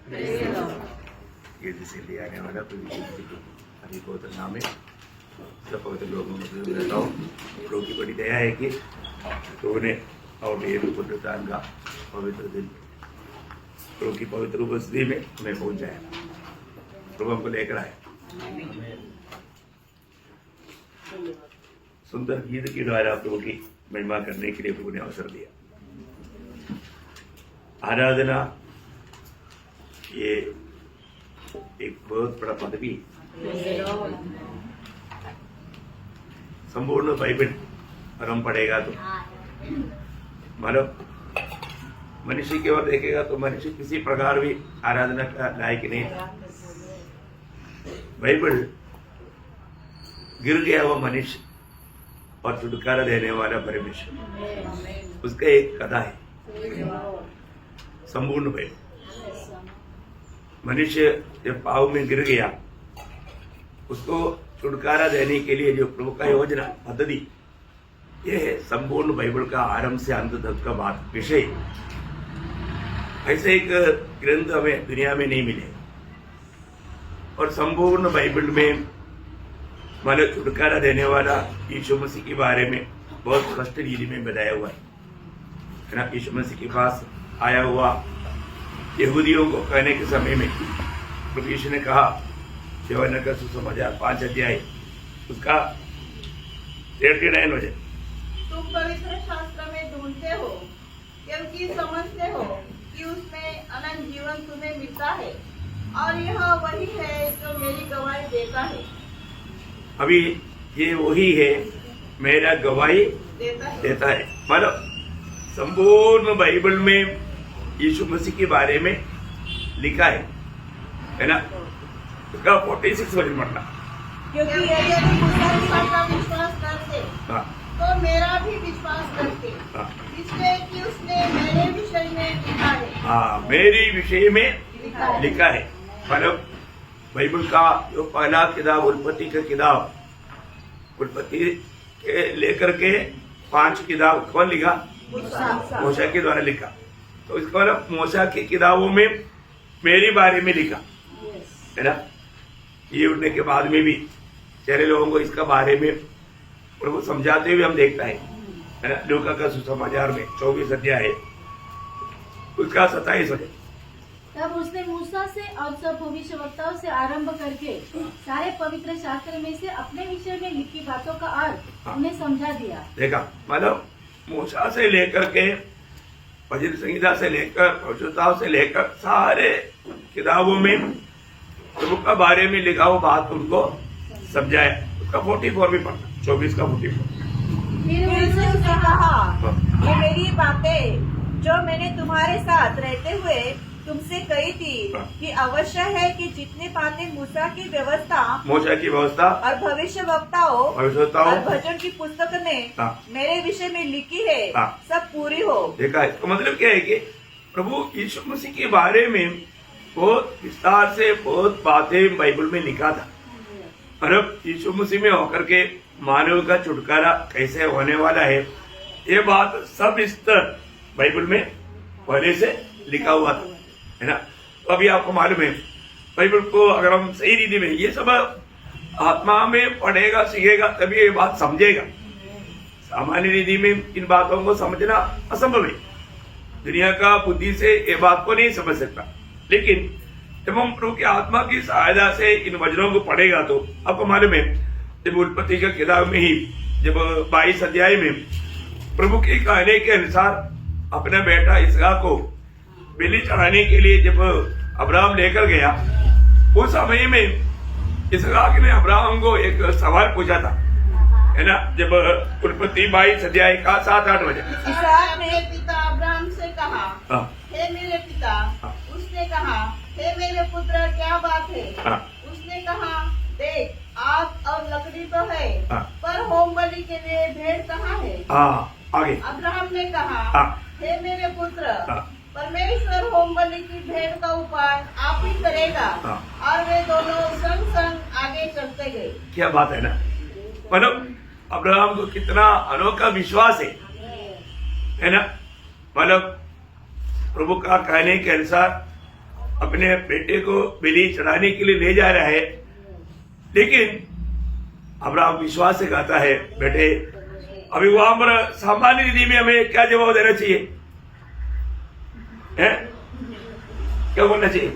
ये जिसे ले आने वाला हरि पवित्र नाम है, सब पवित्र लोगों में रहता हूँ। प्रभु की बड़ी दया है कि प्रभु ने और ये पुत्रदान का पवित्र दिन प्रभु की पवित्र उपस्थिति में हमें पहुंच जाए। प्रभु हमको लेकर आए। सुंदर गीत के द्वारा प्रभु की महिमा करने के लिए प्रभु ने अवसर दिया। आराधना ये एक बहुत बड़ा पदवी। संपूर्ण बाइबल और हम पढ़ेगा तो मतलब मनुष्य की ओर देखेगा तो मनुष्य किसी प्रकार भी आराधना का लायक नहीं था। बाइबल गिर गया वो मनुष्य और छुटकारा देने वाला परमेश्वर, उसका एक कथा है। संपूर्ण बाइबल मनुष्य जब पाप में गिर गया, उसको छुटकारा देने के लिए जो प्रभु का योजना पद्धति, ये है संपूर्ण बाइबल का आरंभ से अंत तक का बात विषय। ऐसे एक ग्रंथ हमें दुनिया में नहीं मिले और संपूर्ण बाइबल में मतलब छुटकारा देने वाला यीशु मसीह के बारे में बहुत स्पष्ट रीति में बताया हुआ है ना। यीशु मसीह के पास आया हुआ यहूदियों को कहने के समय में प्रभु यीशु ने कहा, यूहन्ना का सुसमाचार 5 अध्याय उसका 39 वचन, तुम पवित्र शास्त्र में ढूंढते हो क्योंकि समझते हो कि उसमें अनंत जीवन तुम्हें मिलता है, और यह वही है जो मेरी गवाही देता है। अभी ये वही है मेरा गवाही देता है। मतलब संपूर्ण बाइबल में यीशु मसीह के बारे में लिखा है ना। उसका 46 वचन पढ़ना, क्योंकि यदि मूसा का विश्वास करते तो मेरा भी विश्वास करते, इसलिए कि उसने मेरे विषय में लिखा है। हाँ, मेरी विषय में लिखा है। मतलब बाइबल का जो पहला किताब उत्पत्ति का किताब, उत्पत्ति के लेकर के 5 किताब कौन लिखा? मूसा के द्वारा लिखा। तो इसका मतलब मूसा की किताबों में मेरे बारे में लिखा है ना। ये उठने के बाद में भी सारे लोगों को इसका बारे में प्रभु समझाते हुए हम देखता है ना। लूका का सुसमाचार में 24 अध्याय है, उसका 27 वचन, तब उसने मूसा से और सब भविष्यवक्ताओं से आरंभ करके सारे पवित्र शास्त्र में से अपने विषय में लिखी बातों का अर्थ उन्हें समझा दिया। देखा, मतलब मूसा से लेकर के भजन संहिता से लेकर भविष्यवक्ताओं से लेकर सारे किताबों में प्रभु का बारे में लिखा हुआ बात उनको समझाया। उसका 44 भी पढ़ना, 24 का 44। फिर उसने कहा, ये मेरी बातें जो मैंने तुम्हारे साथ रहते हुए तुमसे कही थी कि अवश्य है कि जितनी बातें मूसा की व्यवस्था और भविष्यवक्ताओं और भजन की पुस्तक ने मेरे विषय में लिखी है, सब पूरी हो। देखा, इसका मतलब क्या है कि प्रभु यीशु मसीह के बारे में बहुत विस्तार से बहुत बातें बाइबल में लिखा था। और अब यीशु मसीह में होकर के मानव का छुटकारा कैसे होने वाला है, ये बात सब इस बाइबल में पहले से लिखा हुआ था, है ना। तो अभी आपको मालूम है बाइबल को अगर हम सही रीति में ये सब आत्मा में पढ़ेगा सीखेगा तभी ये बात समझेगा। सामान्य रीति में इन बातों को समझना असंभव है। दुनिया का बुद्धि से ये बात को नहीं समझ सकता। लेकिन जब हम प्रभु की आत्मा की सहायता से इन वचनों को पढ़ेगा तो आपको मालूम है, जब उत्पत्ति का किताब में ही जब 22 अध्याय में प्रभु के कहने के अनुसार अपना बेटा इसहाक को बलि चढ़ाने के लिए जब अब्राहम लेकर गया, उस समय में इसहाक ने अब्राहम को एक सवाल पूछा था, है ना। जब उत्पत्ति 22 अध्याय का 7-8 वचन, इसहाक ने पिता अब्राहम से कहा, हे मेरे पिता। उसने कहा, हे मेरे पुत्र, क्या बात है? उसने कहा, देख, आग और लकड़ी तो है, पर होम बलि के लिए भेड़ कहाँ है? आगे अब्राहम ने कहा, हे मेरे पुत्र, परमेश्वर होम बलि की भेड़ का उपाय आप ही करेगा। और वे दोनों संग संग आगे चलते गए। क्या बात है ना। मतलब अब्राहम को कितना अनोखा विश्वास है ना। मतलब प्रभु का कहने के अनुसार अपने बेटे को बलि चढ़ाने के लिए ले जा रहा है, लेकिन अब्राहम विश्वास से कहता है, बेटे अभी वहां पर सामान्य रीति में हमें क्या जवाब देना चाहिए, है क्या बोलना चाहिए?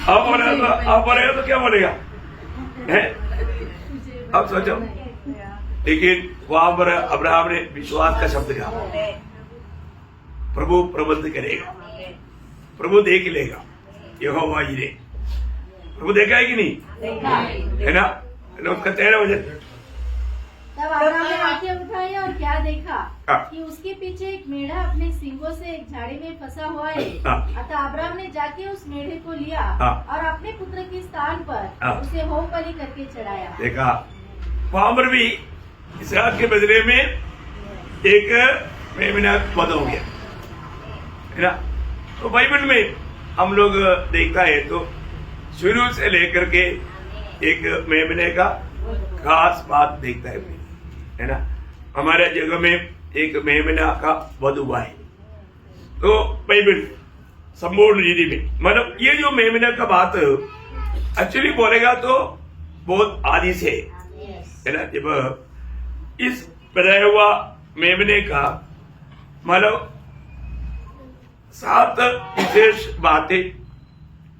आप बोलेगा तो क्या बोलेगा, है अब सोचो। लेकिन वहां पर अब्राहम ने विश्वास का शब्द कहा, प्रभु प्रबंध करेगा, प्रभु देख लेगा, यहोवा यीरे। प्रभु देखा है कि नहीं, है ना? उसका 13 वचन, तब अब्राहम ने आंखें उठाई और क्या देखा हाँ। कि उसके पीछे एक मेढ़ा अपने सींगों से एक झाड़ी में फंसा हुआ है। हाँ। अतः अब्राहम ने जाके उस मेढ़े को लिया हाँ। और अपने पुत्र के स्थान पर हाँ। उसे होम बलि करके चढ़ाया। देखा वहां पर भी इसहाक के बदले में एक मेमना वध हो गया, है ना? तो बाइबल में हम लोग देखता है तो शुरू से लेकर के एक मेमने का खास बात देखता है ना? हमारे जगह में एक मेमना का वध हुआ है। तो बाइबल संपूर्ण रीति में मतलब ये जो मेमना का बात एक्चुअली बोलेगा तो बहुत आदि से है ना? जब इस बताया हुआ मेमने का मतलब 7 विशेष बातें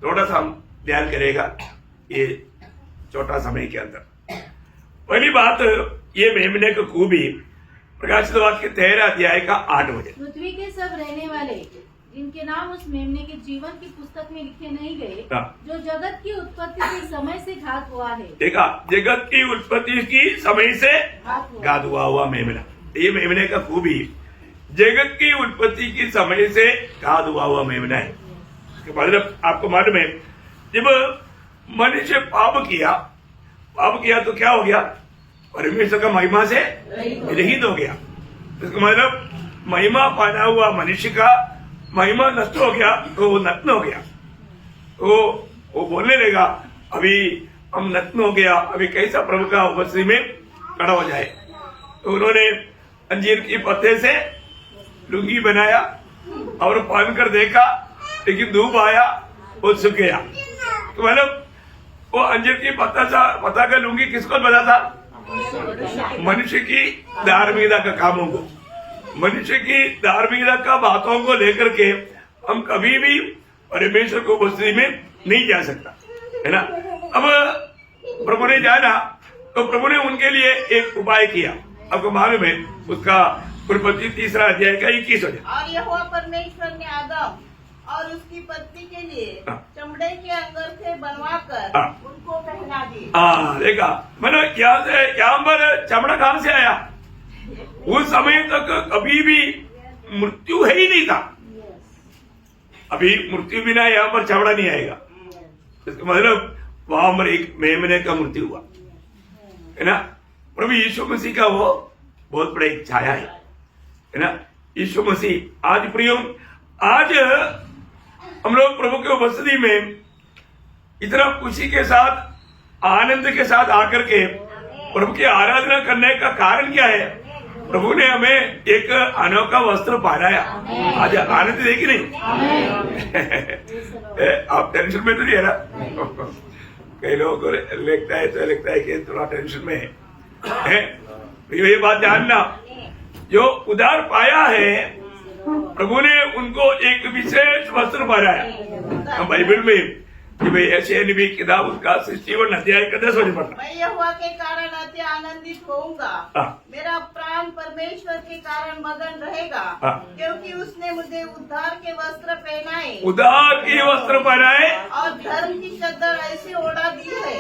थोड़ा सा हम ध्यान करेगा ये छोटा समय के अंदर। पहली बात, ये मेमने का खूबी प्रकाशित वाक्य 13 अध्याय का 8 वचन। पृथ्वी के सब रहने वाले जिनके नाम उस मेमने के जीवन की पुस्तक में लिखे नहीं गए, हाँ। जो जगत की उत्पत्ति के समय से घात हुआ है। देखा, जगत की उत्पत्ति की समय से घात हुआ मेमना। ये मेमने का खूबी जगत की उत्पत्ति की समय से घात हुआ मेमना है। मतलब आपको मालूम है, जब मनुष्य पाप किया तो क्या हो गया? परमेश्वर का महिमा से रहित हो गया। इसका मतलब महिमा पाना हुआ मनुष्य का महिमा नष्ट हो गया तो वो नग्न हो गया। तो वो बोलने लगा, अभी हम नग्न हो गया, अभी कैसा प्रभु का उपस्थिति में खड़ा हो जाए। तो उन्होंने अंजीर की पत्ते से लुंगी बनाया और पहन कर देखा, लेकिन धूप आया वो सूख गया। तो मतलब वो अंजीर की पत्ता का लुंगी किसको बना था? मनुष्य की धार्मिकता का कामों को, मनुष्य की धार्मिकता का बातों को लेकर के हम कभी भी परमेश्वर को उपस्थिति में नहीं जा सकता, है ना? अब प्रभु ने जाना तो प्रभु ने उनके लिए एक उपाय किया। आपको मालूम है उसका उत्पत्ति 3 अध्याय का 21 वचन। और यहोवा परमेश्वर ने आदम और उसकी पत्नी के लिए चमड़े के अंगरखे बनवाकर उनको पहना दिए। देखा, मतलब यहाँ पर चमड़ा कहां से आया? उस समय तक कभी भी मृत्यु है ही नहीं था। अभी मृत्यु बिना यहाँ पर चमड़ा नहीं आएगा। इसका मतलब वहां पर एक मेमने का मृत्यु हुआ, है ना? प्रभु यीशु मसीह का वो बहुत बड़ा एक छाया है ना? यीशु मसीह आज प्रियो, आज हम लोग प्रभु के उपस्थिति में इतना खुशी के साथ, आनंद के साथ आकर के प्रभु की आराधना करने का कारण क्या है? प्रभु ने हमें एक अनोखा वस्त्र पहनाया। आज आनंद देखी नहीं? आप टेंशन में तो नहीं है ना? कई लोगों को लगता है कि थोड़ा टेंशन में है। ये बात जानना, जो उधार पाया है प्रभु ने उनको एक विशेष वस्त्र पहनाया। बाइबल में ऐसे नबी किताब उसका 61 अध्याय का 10 वचन पढ़ना। मैं यहोवा के कारण अति आनंदित होऊंगा, मेरा प्राण परमेश्वर के कारण मगन रहेगा, क्योंकि उसने मुझे उद्धार के वस्त्र पहनाए, उद्धार के वस्त्र पहनाए और धर्म की चद्दर ऐसी ओढ़ा दी है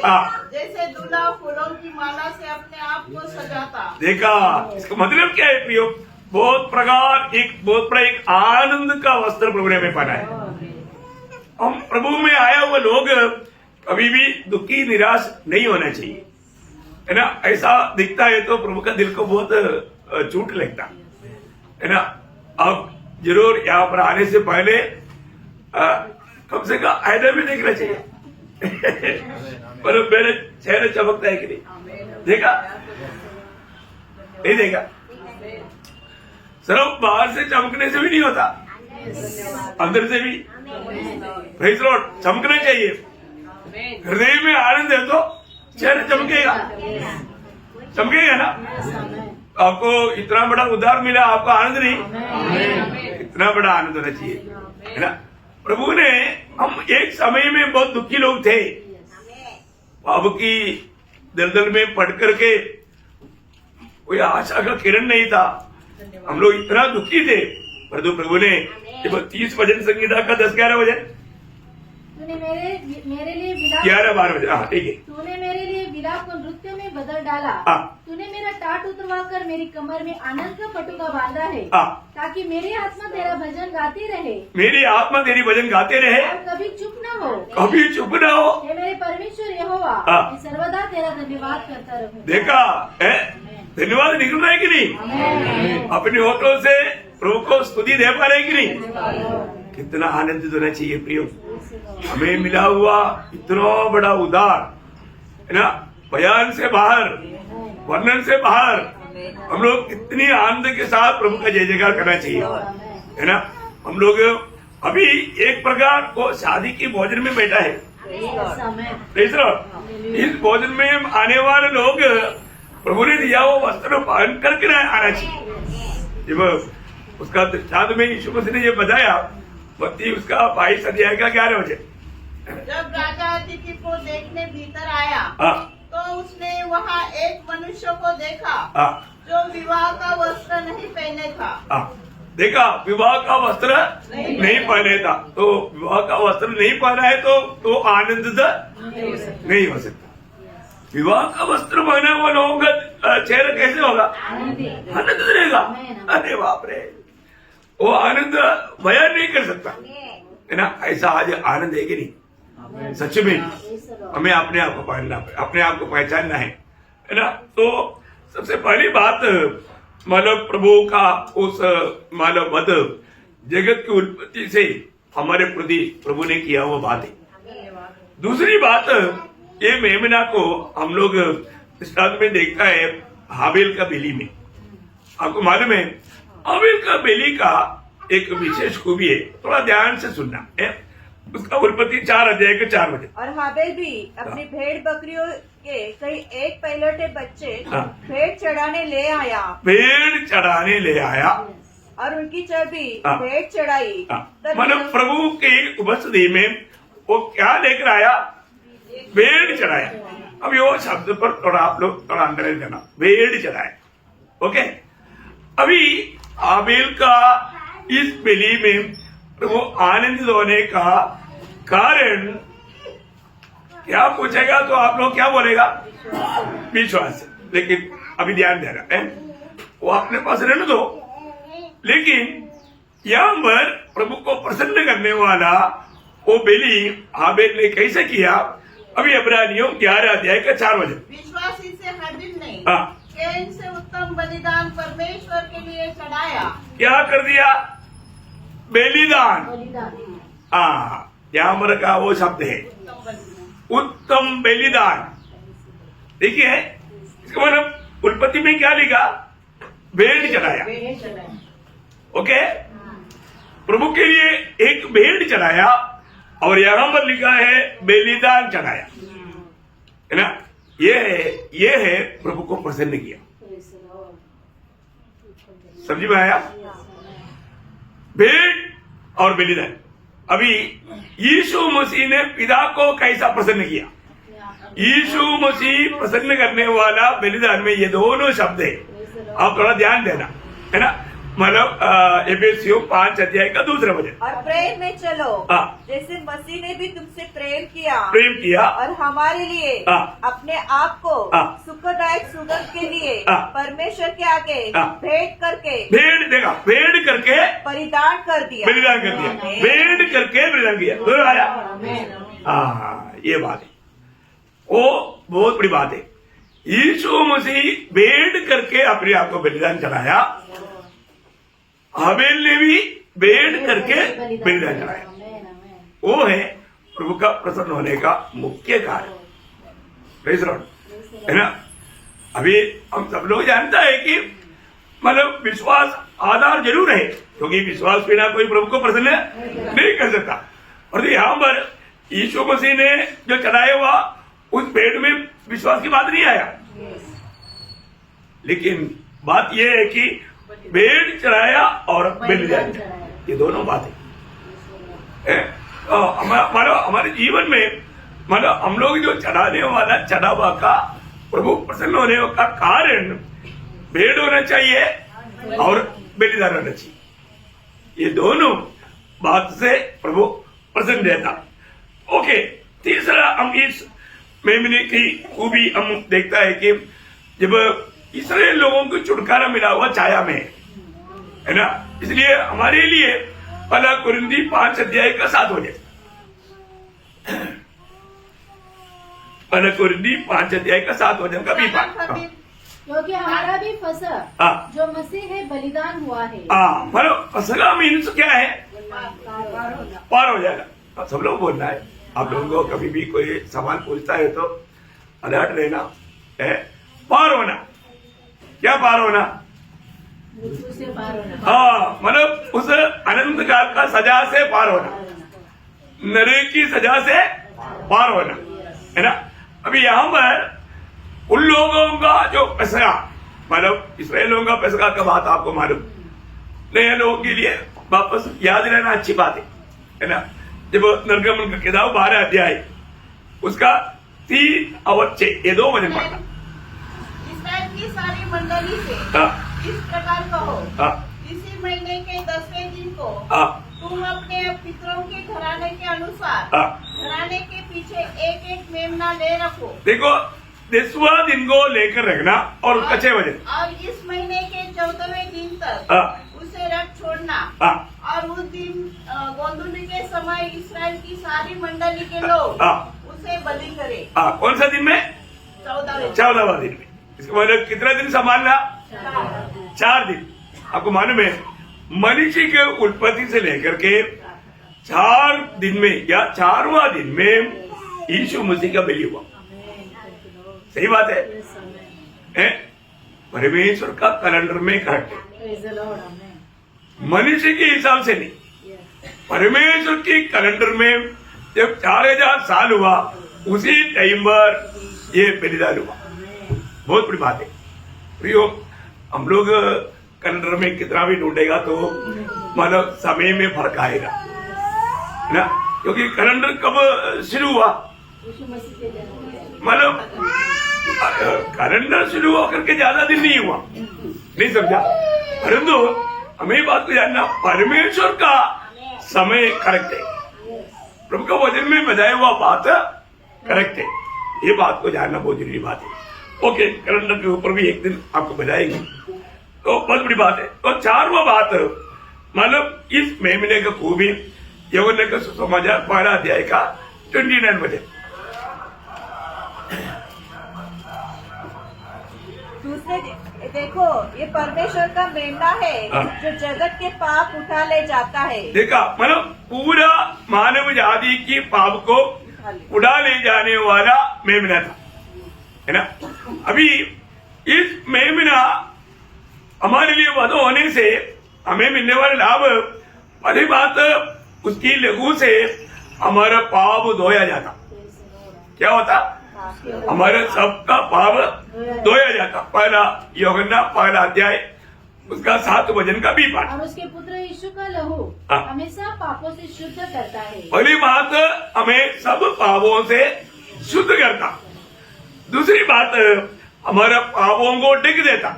जैसे दूल्हा फूलों की माला से अपने आप को सजाता। देखा, इसका मतलब क्या है प्रियो? बहुत बड़ा एक आनंद का वस्त्र प्रभु ने हमें पहनाया। हम प्रभु में आया हुआ लोग कभी भी दुखी निराश नहीं होना चाहिए, है ना? ऐसा दिखता है तो प्रभु का दिल को बहुत चोट लगता है ना? अब जरूर यहाँ पर आने से पहले कम से कम आईने में देखना चाहिए। पर मेरे चेहरे चमकता है कि नहीं? देखा नहीं? देखा, सिर्फ बाहर से चमकने से भी नहीं होता, अंदर से भी प्रेज़ लॉर्ड। चमकना चाहिए, हृदय में आनंद है तो चेहरा चमकेगा, चमकेगा ना। आपको इतना बड़ा उद्धार मिला, आपको आनंद नहीं, इतना बड़ा आनंद होना चाहिए, है ना। प्रभु ने, हम एक समय में बहुत दुखी लोग थे, पाप की दलदल में पड़ करके कोई आशा का किरण नहीं था, हम लोग इतना दुखी थे, परंतु प्रभु ने 30 भजन संगीता का 10-11 भजन, तूने मेरे लिए विलाप 11-12 भजन, हाँ ठीक है। तूने मेरे लिए विलाप को नृत्य में बदल डाला। हाँ। तूने मेरा टाट उतरवा कर मेरी कमर में आनंद का पटुका बांधा है, हाँ। ताकि मेरी आत्मा तेरा भजन गाती रहे मेरी आत्मा तेरी भजन गाते रहे, और कभी चुप न हो। कभी चुप ना हो। हे मेरे परमेश्वर यहोवा, हाँ। मैं सर्वदा तेरा धन्यवाद करता रहूं। देखा है, धन्यवाद निकल रहा है कि नहीं? आमीन। अपने होठों से प्रभु को स्तुति दे पा रहे हैं कि नहीं? कितना आनंदित होना चाहिए प्रियो। हमें मिला हुआ इतना बड़ा उद्धार, है ना, बयान से बाहर, वर्णन से बाहर, हम लोग कितनी आनंद के साथ प्रभु का जय जयकार करना चाहिए, है ना। हम लोग अभी एक प्रकार को शादी की भोजन में बैठा है, प्रेज़ लॉर्ड। इस भोजन में आने वाले लोग प्रभु ने दिया वो वस्त्र पहन करके आना चाहिए। जब उसका दृष्टांत में यीशु मसीह ने ये बताया, मत्ती उसका 22 अध्याय का 11 वचन, जब राजा अतिथि को देखने भीतर आया, हाँ, तो उसने वहाँ एक मनुष्य को देखा हाँ, जो विवाह का वस्त्र नहीं पहने था। हाँ, देखा, विवाह का वस्त्र नहीं पहने था। तो विवाह का वस्त्र नहीं पहना है तो आनंदित नहीं हो सकता। विवाह का वस्त्र पहना हुआ लोगों का चेहरा कैसे होगा? आनंदित रहेगा। अरे बाप रे, वो आनंद बयान नहीं कर सकता, है ना। ऐसा आज आनंद है कि नहीं? सच में हमें अपने आप को पहनना, अपने आप को पहचानना है ना। तो सबसे पहली बात, मतलब प्रभु का उस मानव वध जगत की उत्पत्ति से हमारे प्रति प्रभु ने किया हुआ बात है। दूसरी बात, ये मेमना को हम लोग दृष्टांत में देखता है हाबिल का बेली में। आपको मालूम है हाबिल का बेली का एक विशेष खूबी है, थोड़ा ध्यान से सुनना है। उसका उत्पत्ति 4 अध्याय के 4 बजे। और हाबेल भी अपनी भेड़ बकरियों के कई एक पहलौठे बच्चे हाँ। भेड़ चढ़ाने ले आया, भेड़ चढ़ाने ले आया और उनकी चर्बी हाँ। भेड़ चढ़ाई। तब मतलब प्रभु की उपस्थिति में वो क्या लेकर आया? भेड़ चढ़ाया। अब वो शब्द पर थोड़ा आप लोग थोड़ा अंडरलाइन करना, भेड़ चढ़ाया। ओके, अभी हाबिल का इस बलि में प्रभु आनंदित होने का कारण क्या पूछेगा तो आप लोग क्या बोलेगा? विश्वास। लेकिन अभी ध्यान देना है, वो अपने पास रहने दो। लेकिन यहाँ पर प्रभु को प्रसन्न करने वाला वो बलि हाबिल ने कैसे किया? अभी इब्रानियों 11 अध्याय का 4 वचन। विश्वासी से हाबिल ने हाँ। कैन से उत्तम बलिदान परमेश्वर के लिए चढ़ाया। क्या कर दिया? बलिदान। हाँ, यहाँ पर का वो शब्द है उत्तम बलिदान। देखिए इसका मतलब उत्पत्ति में क्या लिखा? भेड़ चढ़ाया। ओके, प्रभु के लिए एक भेड़ चढ़ाया और यहाँ पर लिखा है बलिदान चढ़ाया, है ना। ये है प्रभु को प्रसन्न किया। समझ में आया? भेड़ और बलिदान। अभी यीशु मसीह ने पिता को कैसा प्रसन्न किया? यीशु मसीह प्रसन्न करने वाला बलिदान में ये दोनों शब्द है, आप थोड़ा ध्यान देना, है ना। मतलब एफेसियों 5 अध्याय का 2 वचन। और प्रेम में चलो, हाँ। जैसे मसीह ने भी तुमसे प्रेम किया और हमारे लिए हाँ। अपने आप को हाँ। सुखदायक सुगंध के लिए हाँ। परमेश्वर के आगे हाँ। भेंट करके भेड़ करके बलिदान कर दिया। बलिदान कर दिया। भेड़ करके बलिदान किया। दोनों आया। हाँ, ये बात है, वो बहुत बड़ी बात है। यीशु मसीह भेड़ करके अपने आप को बलिदान चढ़ाया, हाबिल ने भी भेड़ करके बलिदान चढ़ाया। वो है प्रभु का प्रसन्न होने का मुख्य कारण। प्रेज़ लॉर्ड, है ना। अभी हम सब लोग जानता है कि मतलब विश्वास आधार जरूर है, क्योंकि विश्वास बिना कोई प्रभु को प्रसन्न नहीं कर सकता। और यहाँ पर यीशु मसीह ने जो चढ़ाया हुआ उस भेड़ में विश्वास की बात नहीं आया, लेकिन बात यह है कि भेड़ चढ़ाया और बलिदान चढ़ाया, ये दोनों बातें हमारे जीवन में मतलब हम लोग जो चढ़ाने वाला चढ़ावा का प्रभु प्रसन्न होने का कारण भेड़ होना चाहिए और बलिदान होना चाहिए। ये दोनों बात से प्रभु प्रसन्न रहता। ओके, तीसरा हम इस मेमने की खूबी हम देखता है कि जब इस्राएल लोगों को छुटकारा मिला हुआ छाया में है ना, इसलिए हमारे लिए पहला कुरिन्थी 5 अध्याय का 7 हो जाए। पहला कुरिन्थी 5 अध्याय का 7 हो जाए कभी क्योंकि हमारा भी फसह जो मसीह है बलिदान हुआ है। मतलब फसह मीन्स क्या है? पार हो जाएगा। अब सब लोग बोलना है। आप लोगों को कभी भी कोई सवाल पूछता है तो अलर्ट रहना है। पार होना, क्या पार होना? उससे पार होना। हाँ, मतलब उस अनंत काल का सजा से पार होना, नरक की सजा से पार होना, है ना। अभी यहाँ पर उन लोगों का जो पैसा, मतलब इसराइलियों का पैसा का बात आपको मालूम, नए लोगों के लिए वापस याद रहना अच्छी बात है ना। जब निर्गमन का किताब 12 अध्याय उसका 3 और 6 ये 2 वचन पढ़ना। इस्राएल की सारी मंडली से इस प्रकार कहो, इसी महीने के 10वें दिन को तुम अपने पितरों के घराने के अनुसार घराने के पीछे एक एक मेमना ले रखो। देखो, 10वां दिन को लेकर रखना और उसका 6 वचन। और इस महीने के 14वें दिन तक उसे रख छोड़ना। और उस दिन गोंधुली के समय इस्राएल की सारी मंडली के लोग उसे बलि करे। कौन सा दिन में? 14वां दिन में। इसका मतलब कितना दिन संभालना? 4 दिन। आपको मालूम है मनुष्य के उत्पत्ति से लेकर के 4 दिन में या 4वां दिन में यीशु मसीह का बलि हुआ। सही बात है? परमेश्वर का कैलेंडर में करेक्ट है, मनुष्य के हिसाब से नहीं। परमेश्वर के कैलेंडर में जब 4000 साल हुआ उसी टाइम पर ये बलिदान हुआ। बहुत बड़ी बात है प्रियो। हम लोग कैलेंडर में कितना भी ढूंढेगा तो मतलब समय में फर्क आएगा ना, क्योंकि कैलेंडर कब शुरू हुआ? मतलब कैलेंडर शुरू होकर के ज्यादा दिन नहीं हुआ, नहीं समझा। परंतु हमें बात को जानना, परमेश्वर का समय करेक्ट है, प्रभु का वचन में बताया हुआ बात करेक्ट है। ये बात को जानना बहुत जरूरी बात है। ओके, कैलेंडर के ऊपर भी एक दिन आपको बताएगी तो बहुत बड़ी बात है। तो 4वां बात मतलब इस महीने का खूबी यौवन का सुसमाचार 12 अध्याय का 29 वचन। दूसरे देखो, ये परमेश्वर का मेमना है जो जगत के पाप उठा ले जाता है। देखा, मतलब पूरा मानव जाति की पाप को उड़ा ले जाने वाला मेमना था, है ना। अभी इस मेमना हमारे लिए वध होने से हमें मिलने वाले लाभ, पहली बात उसकी लहू से हमारा पाप धोया जाता। क्या होता? हमारे सबका पाप धोया जाता। पहला यूहन्ना 1 अध्याय उसका 7 वचन का भी पाठ। और उसके पुत्र यीशु का लहू हमेशा पापों से शुद्ध करता है। पहली बात हमें सब पापों से शुद्ध करता। दूसरी बात हमारा पापों को ढक देता,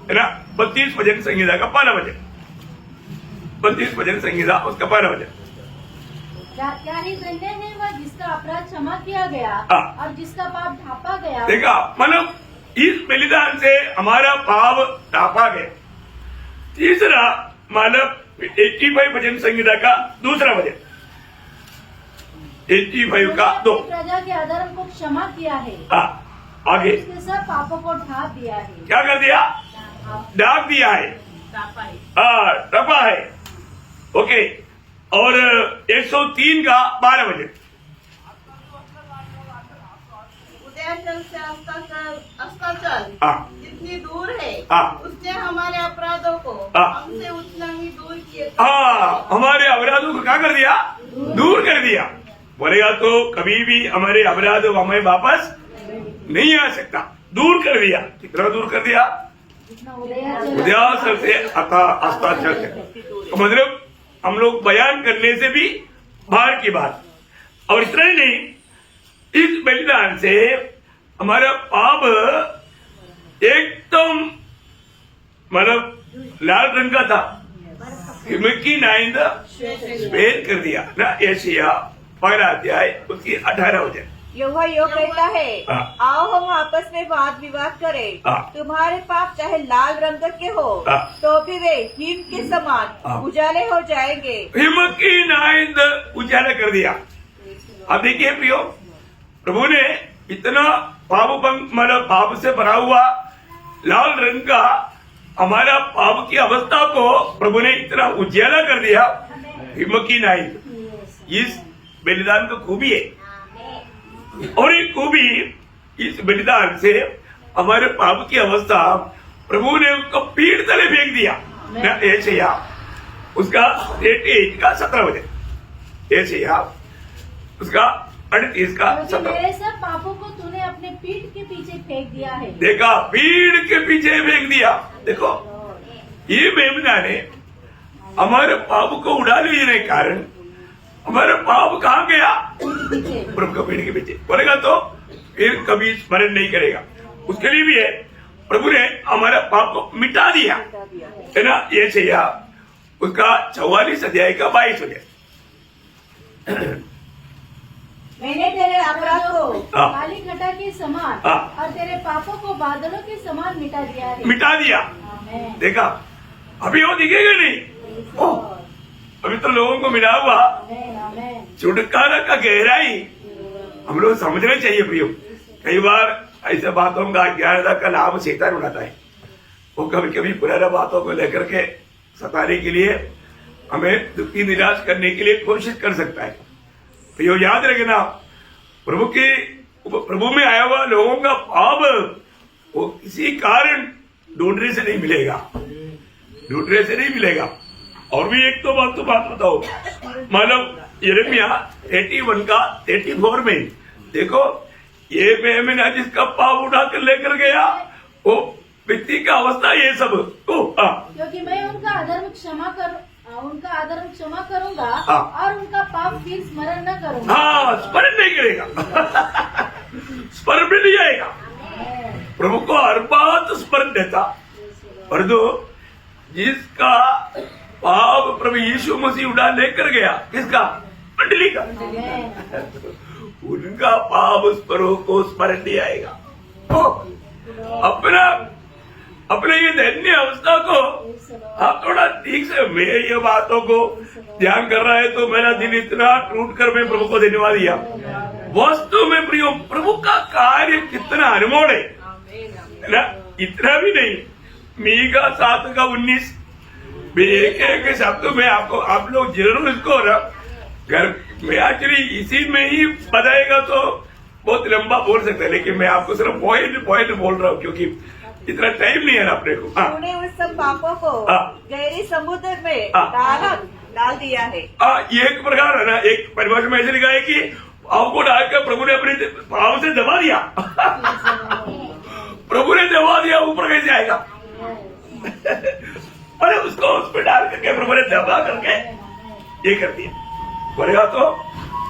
है ना। 32 वचन संहिता का 1 वचन, 32 वचन संहिता उसका 1 वचन। क्या ही धन्य है वह जिसका अपराध क्षमा किया गया और जिसका पाप ढांपा गया। देखा, मतलब इस बलिदान से हमारा पाप ढांपा गया। तीसरा मतलब 85 वचन संहिता का 2 वचन, 85 का 2। प्रजा के अधर्म को क्षमा किया है, आगे उसके सब पापों को ढांप दिया है। क्या कर दिया? ढांप दिया है, टपा है। ओके, और 103 का 12 वचन। उदयाचल से अस्ताचल जितनी दूर है उसने हमारे अपराधों को हमसे उतना ही दूर किए। हमारे अपराधों को क्या कर दिया? दूर कर दिया। बोलेगा तो कभी भी हमारे अपराध हमें वापस नहीं आ सकता। दूर कर दिया। कितना दूर कर दिया? उदयास्तर से अस्ताचल तक। तो मतलब हम लोग बयान करने से भी बाहर की बात। और इतना ही नहीं, इस बलिदान से हमारा पाप एकदम मतलब लाल रंग का था, हिमकी नाइंद श्वेत कर दिया ना। यशायाह 12 अध्याय उसकी 18 हो जाए। यहोवा यो कहता है, हाँ। आओ हम आपस में वाद विवाद करें। हाँ। तुम्हारे पाप चाहे लाल रंग के हो हाँ। तो भी वे हिम के हाँ। समान उजाले हो जाएंगे। हिमकी नाइंद उजाला कर दिया। अब देखिए प्रियो, प्रभु ने इतना मतलब पाप से भरा हुआ लाल रंग का हमारा पाप की अवस्था को प्रभु ने इतना उजाला कर दिया। हिमकी नाइंद इस बलिदान का खूबी है। और एक खूबी इस बलिदान से हमारे पाप की अवस्था प्रभु ने उसको पीठ तले फेंक दिया। यशायाह उसका 38 का 17 हो जाए। यशायाह उसका 38 का 17। मेरे सब पापों को तूने अपने पीठ के पीछे फेंक दिया है। देखा, पीठ के पीछे फेंक दिया। देखो, ये मेमना ने हमारे पाप को उड़ा लेने के कारण हमारा पाप कहाँ गया? प्रभु का पीठ के पीछे। बोलेगा तो फिर कभी स्मरण नहीं करेगा। उसके लिए भी है, प्रभु ने हमारा पाप को मिटा दिया है ना। ये चाहिए उसका 44 अध्याय का 22 हो जाए। मैंने तेरे अपराध को हाँ। काली घटा के समान हाँ। और तेरे पापों को बादलों के समान मिटा दिया है। मिटा दिया। आमेन। देखा, अभी वो दिखेगा नहीं। ओह, अभी तो लोगों को मिला हुआ आमेन, आमेन। छुटकारा का गहराई हम लोग समझना चाहिए प्रियो। कई बार ऐसे बातों का अज्ञानता का लाभ शैतान उठाता है। वो कभी कभी पुराना बातों को लेकर के सताने के लिए, हमें दुखी निराश करने के लिए कोशिश कर सकता है। प्रियो याद रखना, प्रभु में आया हुआ लोगों का पाप वो किसी कारण ढूंढने से नहीं मिलेगा, ढूंढने से नहीं मिलेगा। और भी एक तो बात बताओ, मतलब यिर्मयाह 81 का 34 में देखो, ये मेमना जिसका पाप उठा कर लेकर गया वो व्यक्ति का अवस्था ये सब। क्योंकि मैं उनका अधर्म क्षमा करूंगा हाँ। और उनका पाप फिर स्मरण न करूंगा। हाँ, स्मरण नहीं करेगा। स्मरण भी नहीं आएगा। प्रभु को हर बात स्मरण देता। और जो जिसका पाप प्रभु यीशु मसीह उठा लेकर गया, किसका? मंडली का। उनका पाप उस प्रभु को स्मरण नहीं आएगा। अपने ये धन्य अवस्था को आप थोड़ा ठीक से, मैं ये बातों को ध्यान कर रहा है तो मेरा दिल इतना टूट कर मैं प्रभु को धन्यवाद दिया। वस्तु में प्रियो, प्रभु का कार्य कितना अनमोल है ना। इतना भी नहीं, मीका 7 का 19 एक शब्द में आपको, आप लोग जरूर इसको घर में एक्चुअली इसी में ही बताएगा तो बहुत लंबा बोल सकते हैं, लेकिन मैं आपको सिर्फ पॉइंट बोल रहा हूँ क्योंकि इतना टाइम नहीं है ना अपने को। तूने उस सब पापों को गहरी समुद्र में डाल दिया है। ये एक प्रकार है ना, एक परिभाषा में ऐसे लिखा है कि पाप को डालकर प्रभु ने अपने पाप से दबा दिया। प्रभु ने दबा दिया, ऊपर कैसे आएगा? अरे उसको उस पर डाल करके प्रभु ने दबा करके ये कर दिया। बोलेगा तो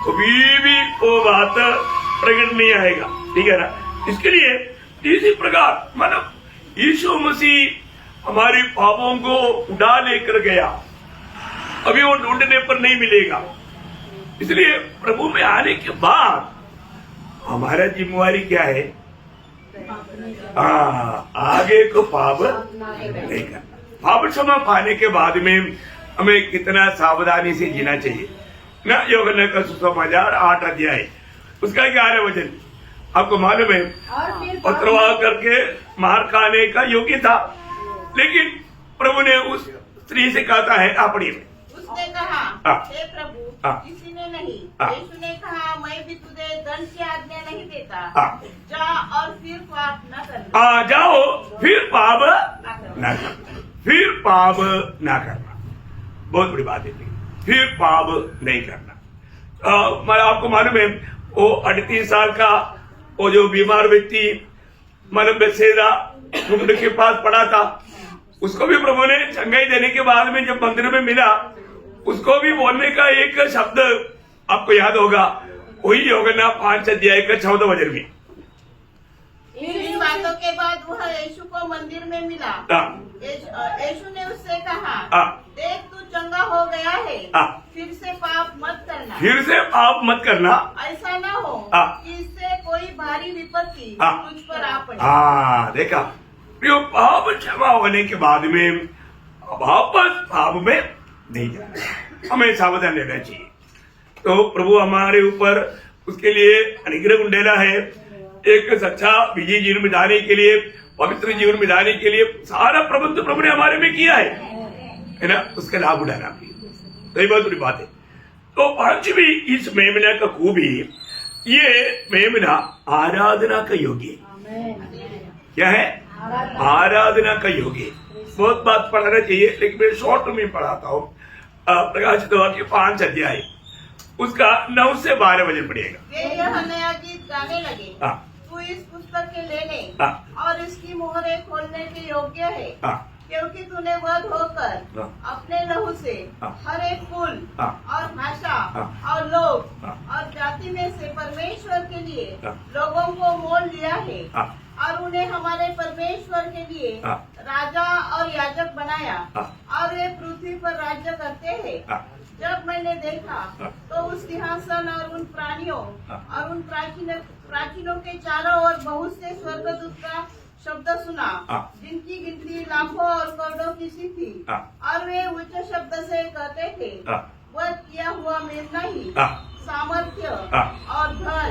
कभी भी वो बात प्रकट नहीं आएगा, ठीक है ना। इसके लिए इसी प्रकार मतलब यीशु मसीह हमारे पापों को उठा लेकर गया, अभी वो ढूंढने पर नहीं मिलेगा। इसलिए प्रभु में आने के बाद हमारा जिम्मेवारी क्या है? आगे को पाप नहीं करना। पाप क्षमा पाने के बाद में हमें कितना सावधानी से जीना चाहिए ना। यूहन्ना का सुसमाचार 8 अध्याय उसका 11 वचन आपको मालूम है, पत्रवाह करके मार खाने का योग्य था, लेकिन प्रभु ने उस स्त्री से कहा है आपड़ी में, उसने कहा, हे प्रभु, किसी ने नहीं। यीशु ने कहा, मैं भी तुझे दंड की आज्ञा नहीं देता। जा और फिर पाप न करना। जाओ फिर पाप न करना। फिर पाप न करना बहुत बड़ी बात है। फिर पाप नहीं करना। मैं आपको मालूम है वो 38 साल का वो जो बीमार व्यक्ति मतलब बेसेरा घुटने के पास पड़ा था, उसको भी प्रभु ने चंगाई देने के बाद में जब मंदिर में मिला, उसको भी बोलने का एक शब्द आपको याद होगा, वही होगा ना 5 अध्याय का 14 वचन में। इन बातों के बाद वह यीशु को मंदिर में मिला। यीशु ने उससे कहा, देख तू चंगा हो गया है, फिर से पाप मत करना। फिर से पाप मत करना, ऐसा ना हो कि इससे कोई भारी विपत्ति तुझ पर आ पड़े। देखा प्रियो, पाप क्षमा होने के बाद में वापस पाप में नहीं जाना, हमें सावधान रहना चाहिए। तो प्रभु हमारे ऊपर उसके लिए अनुग्रह उंडेला है, एक सच्चा विजय जीवन बिताने के लिए, पवित्र जीवन बिताने के लिए सारा प्रबंध प्रभु ने हमारे में किया है ना, उसका लाभ उठाना भी सही बहुत बड़ी बात है। तो पांचवी इस मेमना का खूबी, ये मेमना आराधना का योग्य है। क्या है? आराधना का योग्य है। बहुत बात पढ़ाना चाहिए, लेकिन मैं शॉर्ट में पढ़ाता हूँ। प्रकाशित वाक्य 5 अध्याय उसका 9 से 12 वचन पड़ेगा। वे यह नया गीत गाने लगे, तू इस पुस्तक के लेने और इसकी मोहरें खोलने के योग्य है, क्योंकि तूने वध होकर अपने लहू से हर एक कुल और भाषा और लोग और जाति में से परमेश्वर के लिए लोगों को मोल लिया है, और उन्हें हमारे परमेश्वर के लिए राजा और याजक बनाया, और वे पृथ्वी पर राज्य करते हैं। जब मैंने देखा तो उस सिंहासन और उन प्राणियों और उन प्राचीनों के चारों ओर बहुत से स्वर्गदूत का शब्द सुना, जिनकी गिनती लाखों और करोड़ों की सी थी, और वे उच्च शब्द से कहते थे, वह किया हुआ मेमना ही सामर्थ्य और धन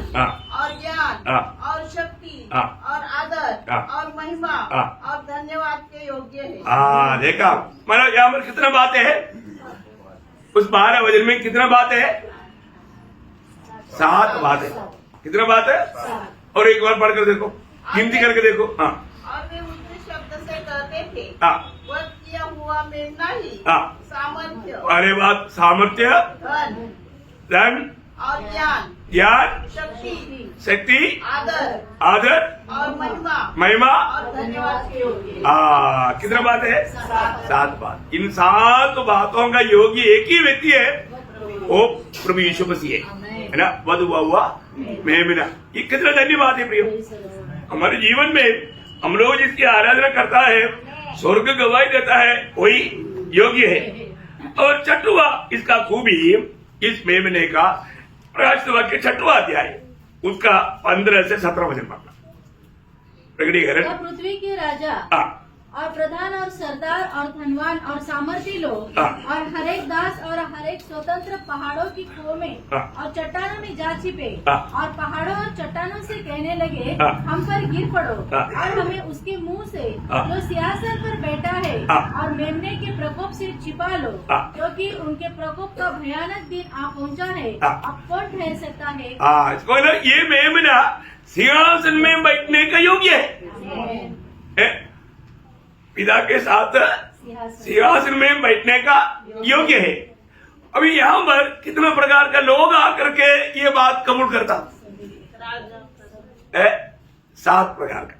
और ज्ञान और शक्ति और आदर और महिमा और धन्यवाद के योग्य है। देखा, मतलब यहाँ पर कितना बातें है, उस 12 वचन में कितना बात है? 7 बात है। कितना बात है? और एक बार पढ़कर देखो, गिनती करके देखो। और वे उच्च शब्द से कहते थे, वह किया हुआ मेमना ही सामर्थ्य, अरे बात, सामर्थ्य, धन और ज्ञान, शक्ति, आदर और महिमा और धन्यवाद के योग्य। कितना बात है? 7 बात। इन 7 बातों का योगी एक ही व्यक्ति है, वो प्रभु यीशु मसीह है ना, वध हुआ मेमना। ये कितना धन्यवाद है प्रियो। हमारे जीवन में हम लोग जिसकी आराधना करता है, स्वर्ग गवाही देता है, वही योग्य है। और छठवा इसका खूबी, इस मेमने का प्रकाशित वाक्य 6वां अध्याय उसका 15 से 17 वचन पढ़ना। प्रकटीकरण। पृथ्वी के राजा और प्रधान और सरदार और धनवान और सामर्थी लोग और हर एक दास और हर एक स्वतंत्र पहाड़ों की खो में और चट्टानों में जा छिपे और पहाड़ों और चट्टानों से कहने लगे, हम पर गिर पड़ो और हमें उसके मुंह से जो सिंहासन पर बैठा है और मेमने के प्रकोप से छिपा लो, क्योंकि उनके प्रकोप का भयानक दिन आ पहुंचा है, अब कौन ठहर सकता है? ये मेमना सिंहासन में बैठने का योग्य है, पिता के साथ सिंहासन में बैठने का योग्य है। अभी यहाँ पर कितने प्रकार का लोग आकर के ये बात कबूल करता है? 7 प्रकार का।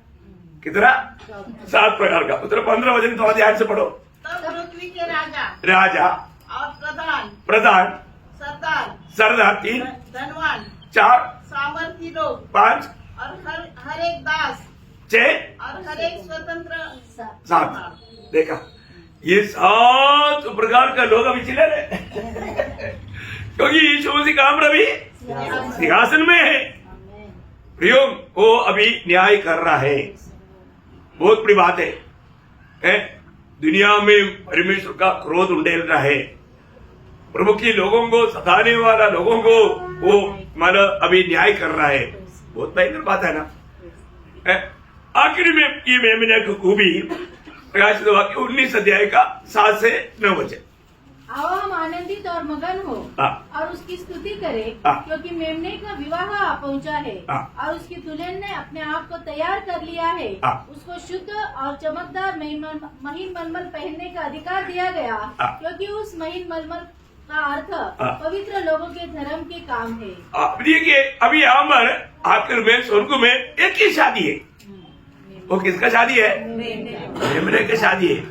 कितना? 7 प्रकार का। उत्तर 15 वचन थोड़ा ध्यान से पढ़ो। तब पृथ्वी के राजा और प्रधान सरदार 3 धनवान 4 सामर्थी लोग 5 और हर एक दास 6 और हर एक स्वतंत्र 7। देखा, ये 7 प्रकार का लोग अभी चिल्ला रहे क्योंकि यीशु मसीह काम रवि सिंहासन में है प्रियो, वो अभी न्याय कर रहा है। बहुत बड़ी बात है? दुनिया में परमेश्वर का क्रोध उंडेल रहा है, प्रभु के लोगों को सताने वाला लोगों को वो मतलब अभी न्याय कर रहा है। बहुत भयंकर बात है ना। आखिर में ये मेमना की खूबी प्रकाशित वाक्य 19 अध्याय का 7 से 9 वचन। आओ हम आनंदित और मगन हो और उसकी स्तुति करें, क्योंकि मेमने का विवाह आ पहुंचा है और उसकी दुल्हन ने अपने आप को तैयार कर लिया है। उसको शुद्ध और चमकदार महीन मलमल पहनने का अधिकार दिया गया, क्योंकि उस महीन मलमल का अर्थ पवित्र लोगों के धर्म के काम है। अब देखिए अभी यहाँ पर आखिर में स्वर्ग में एक ही शादी है। वो किसका शादी है? मेमने की शादी है।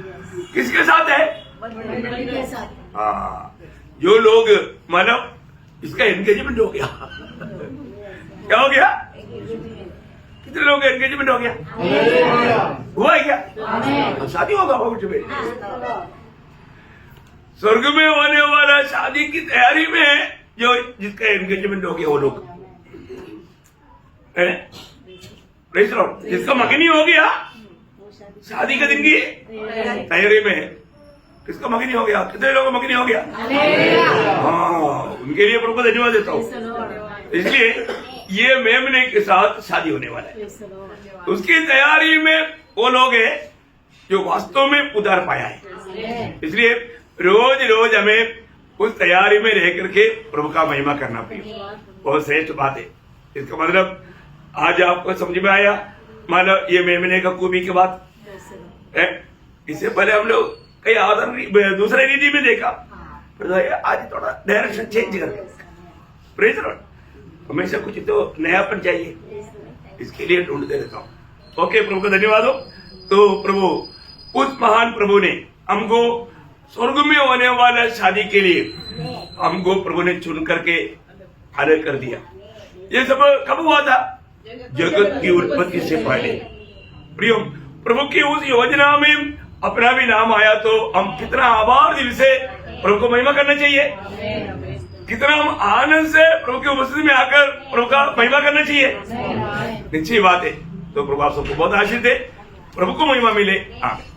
किसके साथ है? के साथ हाँ, जो लोग मतलब इसका एंगेजमेंट हो गया। क्या हो गया? कितने लोग एंगेजमेंट हो गया? हुआ है क्या? तो शादी होगा कुछ में। स्वर्ग में होने वाला शादी की तैयारी में है जो जिसका एंगेजमेंट हो गया वो लोग। जिसका मगनी हो गया शादी के दिन की तैयारी में है। किसका मगनी हो गया? कितने लोगों का मगनी हो गया? हाँ, उनके लिए प्रभु को धन्यवाद देता हूँ। इसलिए ये मेमने के साथ शादी होने वाला है। उसकी तैयारी में वो लोग हैं जो वास्तव में उधार पाया है। इसलिए रोज रोज हमें उस तैयारी में रह करके प्रभु का महिमा करना चाहिए। बहुत श्रेष्ठ बात है। इसका मतलब आज आपको समझ में आया। मतलब ये मेमने का खूबी की बात है। इससे पहले हम लोग कई आदर दूसरे रीति में देखा, आज थोड़ा डायरेक्शन चेंज करके प्रेज लॉर्ड। हमेशा कुछ तो नयापन चाहिए, इसके लिए ढूंढते रहता हूँ। ओके, प्रभु का धन्यवाद हो। तो प्रभु उस महान प्रभु ने हमको स्वर्ग में होने वाला शादी के लिए हमको प्रभु ने चुन करके अलग कर दिया। ये सब कब हुआ था? जगत की उत्पत्ति से पहले। प्रियो, प्रभु की उस योजना में अपना भी नाम आया तो हम कितना आभार दिल से प्रभु को महिमा करना चाहिए। कितना हम आनंद से प्रभु की उपस्थिति में आकर प्रभु का महिमा करना चाहिए। निश्चय बात है। तो प्रभु आप सबको बहुत आशीष दे, प्रभु को महिमा मिले। आमीन।